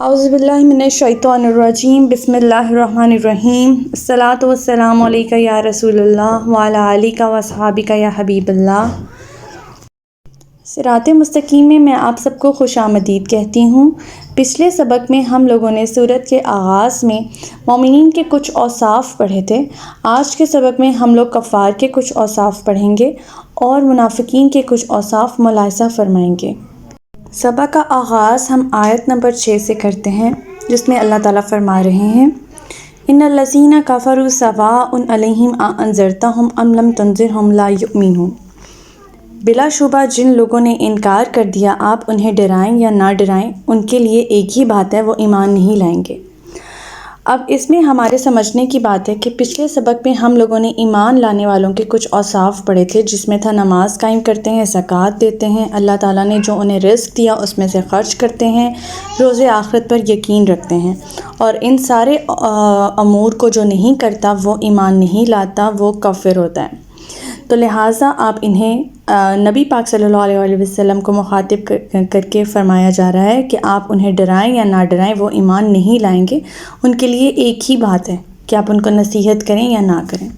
اعوذ باللہ من الشیطان الرجیم بسم اللہ الرحمن الرحیم الصلاۃ والسلام علیکہ یا رسول اللہ وعلی آلک و اصحابک یا حبیب اللہ۔ صراط مستقیم میں آپ سب کو خوش آمدید کہتی ہوں۔ پچھلے سبق میں ہم لوگوں نے سورت کے آغاز میں مومنین کے کچھ اوصاف پڑھے تھے۔ آج کے سبق میں ہم لوگ کفار کے کچھ اوصاف پڑھیں گے اور منافقین کے کچھ اوصاف ملاحظہ فرمائیں گے۔ سبق کا آغاز ہم آیت نمبر 6 سے کرتے ہیں، جس میں اللہ تعالیٰ فرما رہے ہیں ان الذین کفروا سواء علیہم اانذرتہم ام لم تنذرہم لا یؤمنون۔ بلا شبہ جن لوگوں نے انکار کر دیا آپ انہیں ڈرائیں یا نہ ڈرائیں ان کے لیے ایک ہی بات ہے، وہ ایمان نہیں لائیں گے۔ اب اس میں ہمارے سمجھنے کی بات ہے کہ پچھلے سبق میں ہم لوگوں نے ایمان لانے والوں کے کچھ اوصاف پڑھے تھے، جس میں تھا نماز قائم کرتے ہیں، زکوٰۃ دیتے ہیں، اللہ تعالیٰ نے جو انہیں رزق دیا اس میں سے خرچ کرتے ہیں، روز آخرت پر یقین رکھتے ہیں، اور ان سارے امور کو جو نہیں کرتا وہ ایمان نہیں لاتا، وہ کافر ہوتا ہے۔ تو لہٰذا آپ انہیں نبی پاک صلی اللہ علیہ وسلم کو مخاطب کر کے فرمایا جا رہا ہے کہ آپ انہیں ڈرائیں یا نہ ڈرائیں وہ ایمان نہیں لائیں گے، ان کے لیے ایک ہی بات ہے کہ آپ ان کو نصیحت کریں یا نہ کریں۔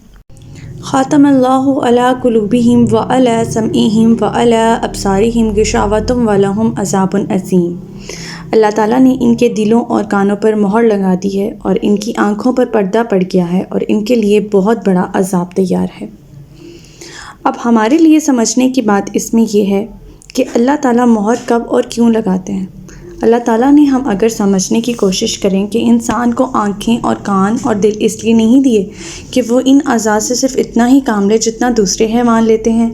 خاتم اللہ علی قلوبہم وعلی سمعہم وعلی ابصارہم غشاوۃ ولہم عذاب عظیم۔ اللہ تعالیٰ نے ان کے دلوں اور کانوں پر مہر لگا دی ہے اور ان کی آنکھوں پر پردہ پڑ گیا ہے اور ان کے لیے بہت بڑا عذاب تیار ہے۔ اب ہمارے لیے سمجھنے کی بات اس میں یہ ہے کہ اللہ تعالیٰ مہر کب اور کیوں لگاتے ہیں۔ اللہ تعالیٰ نے ہم اگر سمجھنے کی کوشش کریں کہ انسان کو آنکھیں اور کان اور دل اس لیے نہیں دیے کہ وہ ان اعضاء سے صرف اتنا ہی کام لے جتنا دوسرے حیوان لیتے ہیں،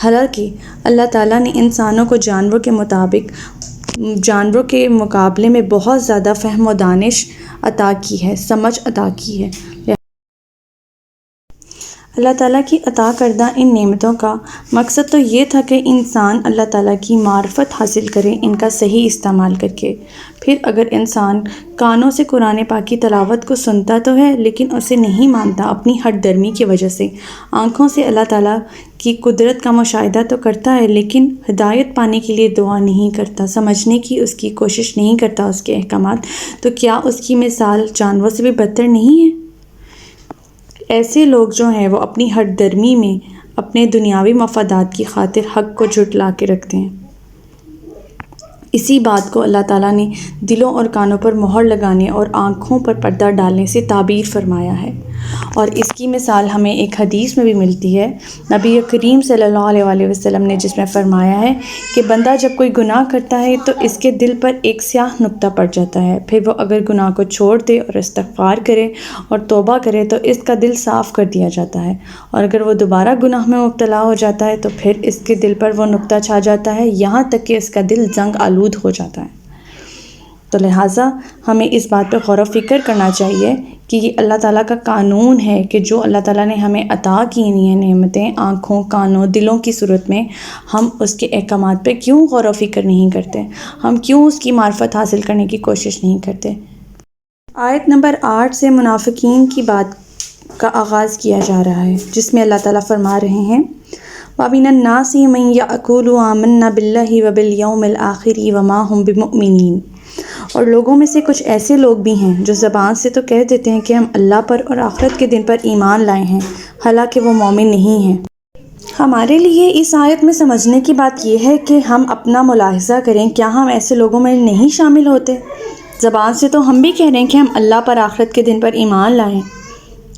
حالانکہ اللہ تعالیٰ نے انسانوں کو جانوروں کے مقابلے میں بہت زیادہ فہم و دانش عطا کی ہے، سمجھ عطا کی ہے۔ اللہ تعالیٰ کی عطا کردہ ان نعمتوں کا مقصد تو یہ تھا کہ انسان اللہ تعالیٰ کی معرفت حاصل کرے، ان کا صحیح استعمال کر کے۔ پھر اگر انسان کانوں سے قرآن پاک کی تلاوت کو سنتا تو ہے لیکن اسے نہیں مانتا اپنی ہٹ درمی کی وجہ سے، آنکھوں سے اللہ تعالیٰ کی قدرت کا مشاہدہ تو کرتا ہے لیکن ہدایت پانے کے لیے دعا نہیں کرتا، سمجھنے کی اس کی کوشش نہیں کرتا اس کے احکامات، تو کیا اس کی مثال جانوروں سے بھی بدتر نہیں ہے؟ ایسے لوگ جو ہیں وہ اپنی ہٹ درمی میں اپنے دنیاوی مفادات کی خاطر حق کو جھٹلا کے رکھتے ہیں۔ اسی بات کو اللہ تعالیٰ نے دلوں اور کانوں پر مہر لگانے اور آنکھوں پر پردہ ڈالنے سے تعبیر فرمایا ہے، اور اس کی مثال ہمیں ایک حدیث میں بھی ملتی ہے، نبی کریم صلی اللہ علیہ وسلم نے، جس میں فرمایا ہے کہ بندہ جب کوئی گناہ کرتا ہے تو اس کے دل پر ایک سیاہ نقطہ پڑ جاتا ہے، پھر وہ اگر گناہ کو چھوڑ دے اور استغفار کرے اور توبہ کرے تو اس کا دل صاف کر دیا جاتا ہے، اور اگر وہ دوبارہ گناہ میں مبتلا ہو جاتا ہے تو پھر اس کے دل پر وہ نقطہ چھا جاتا ہے، یہاں تک کہ اس کا دل زنگ آلود ہو جاتا ہے۔ تو لہٰذا ہمیں اس بات پہ غور و فکر کرنا چاہیے کہ یہ اللہ تعالیٰ کا قانون ہے کہ جو اللہ تعالیٰ نے ہمیں عطا کی ہیں نعمتیں آنکھوں، کانوں، دلوں کی صورت میں، ہم اس کے احکامات پہ کیوں غور و فکر نہیں کرتے، ہم کیوں اس کی معرفت حاصل کرنے کی کوشش نہیں کرتے۔ آیت نمبر 8 سے منافقین کی بات کا آغاز کیا جا رہا ہے، جس میں اللہ تعالیٰ فرما رہے ہیں وَمِنَ النَّاسِ مَن يَقُولُ آمَنَّا بِاللَّهِ وَبِالْيَوْمِ الْآخِرِ وَمَا هُمْ بِمُؤْمِنِينَ۔ اور لوگوں میں سے کچھ ایسے لوگ بھی ہیں جو زبان سے تو کہہ دیتے ہیں کہ ہم اللہ پر اور آخرت کے دن پر ایمان لائے ہیں، حالانکہ وہ مومن نہیں ہیں۔ ہمارے لیے اس آیت میں سمجھنے کی بات یہ ہے کہ ہم اپنا ملاحظہ کریں، کیا ہم ایسے لوگوں میں نہیں شامل ہوتے؟ زبان سے تو ہم بھی کہہ رہے ہیں کہ ہم اللہ پر آخرت کے دن پر ایمان لائیں،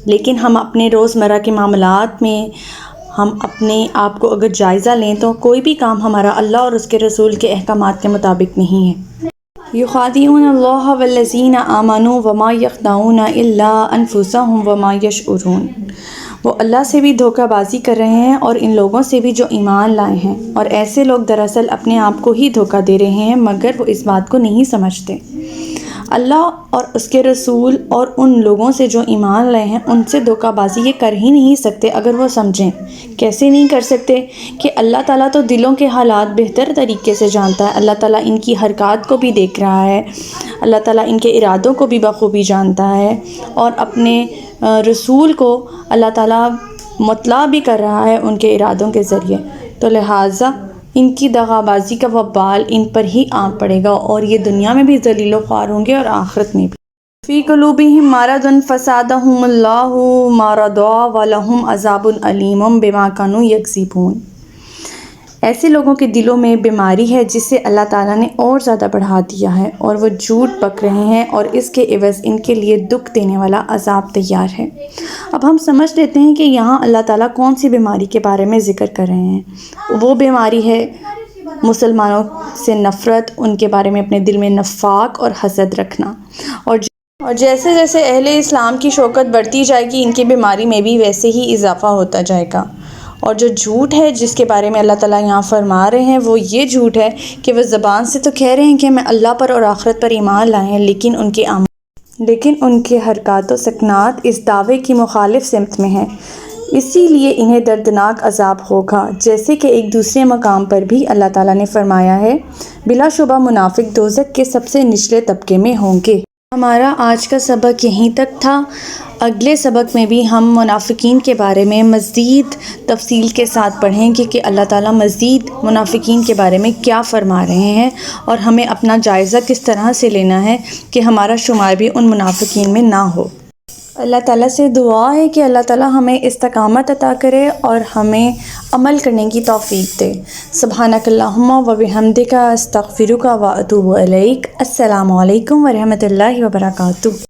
لیکن ہم اپنے روزمرہ کے معاملات میں ہم اپنے آپ کو اگر جائزہ لیں تو کوئی بھی کام ہمارا اللہ اور اس کے رسول کے احکامات کے مطابق نہیں ہے۔ یخادعون اللہ والذین آمنوا وما یخدعون الا انفسهم وما یشعرون۔ وہ اللہ سے بھی دھوکہ بازی کر رہے ہیں اور ان لوگوں سے بھی جو ایمان لائے ہیں، اور ایسے لوگ دراصل اپنے آپ کو ہی دھوکہ دے رہے ہیں مگر وہ اس بات کو نہیں سمجھتے۔ اللہ اور اس کے رسول اور ان لوگوں سے جو ایمان لائے ہیں ان سے دھوکہ بازی یہ کر ہی نہیں سکتے اگر وہ سمجھیں۔ کیسے نہیں کر سکتے؟ کہ اللہ تعالیٰ تو دلوں کے حالات بہتر طریقے سے جانتا ہے، اللہ تعالیٰ ان کی حرکات کو بھی دیکھ رہا ہے، اللہ تعالیٰ ان کے ارادوں کو بھی بخوبی جانتا ہے، اور اپنے رسول کو اللہ تعالیٰ مطلع بھی کر رہا ہے ان کے ارادوں کے ذریعے۔ تو لہٰذا ان کی دغابازی کا وبال ان پر ہی آن پڑے گا اور یہ دنیا میں بھی ذلیل و خوار ہوں گے اور آخرت میں بھی۔ فی قلوبہم مرض فزادہم اللہ مرضا ولہم عذاب علیم بما کانوا یکذبون۔ ایسے لوگوں کے دلوں میں بیماری ہے جسے اللہ تعالیٰ نے اور زیادہ بڑھا دیا ہے اور وہ جھوٹ بک رہے ہیں اور اس کے عوض ان کے لیے دکھ دینے والا عذاب تیار ہے۔ اب ہم سمجھ لیتے ہیں کہ یہاں اللہ تعالیٰ کون سی بیماری کے بارے میں ذکر کر رہے ہیں۔ وہ بیماری ہے مسلمانوں سے نفرت، ان کے بارے میں اپنے دل میں نفاق اور حسد رکھنا، اور جیسے جیسے اہل اسلام کی شوکت بڑھتی جائے گی ان کی بیماری میں بھی ویسے ہی اضافہ ہوتا جائے گا۔ اور جو جھوٹ ہے جس کے بارے میں اللہ تعالیٰ یہاں فرما رہے ہیں وہ یہ جھوٹ ہے کہ وہ زبان سے تو کہہ رہے ہیں کہ میں اللہ پر اور آخرت پر ایمان لائے ہیں، لیکن ان کے حرکات و سکنات اس دعوے کی مخالف سمت میں ہیں، اسی لیے انہیں دردناک عذاب ہوگا۔ جیسے کہ ایک دوسرے مقام پر بھی اللہ تعالیٰ نے فرمایا ہے، بلا شبہ منافق دوزخ کے سب سے نچلے طبقے میں ہوں گے۔ ہمارا آج کا سبق یہیں تک تھا۔ اگلے سبق میں بھی ہم منافقین کے بارے میں مزید تفصیل کے ساتھ پڑھیں گے کہ اللہ تعالیٰ مزید منافقین کے بارے میں کیا فرما رہے ہیں اور ہمیں اپنا جائزہ کس طرح سے لینا ہے کہ ہمارا شمار بھی ان منافقین میں نہ ہو۔ اللہ تعالیٰ سے دعا ہے کہ اللہ تعالیٰ ہمیں استقامت عطا کرے اور ہمیں عمل کرنے کی توفیق دے۔ سبحانک اللہم و بحمدک استغفرک و اتوب الیک۔ السلام علیکم ورحمۃ اللہ وبرکاتہ۔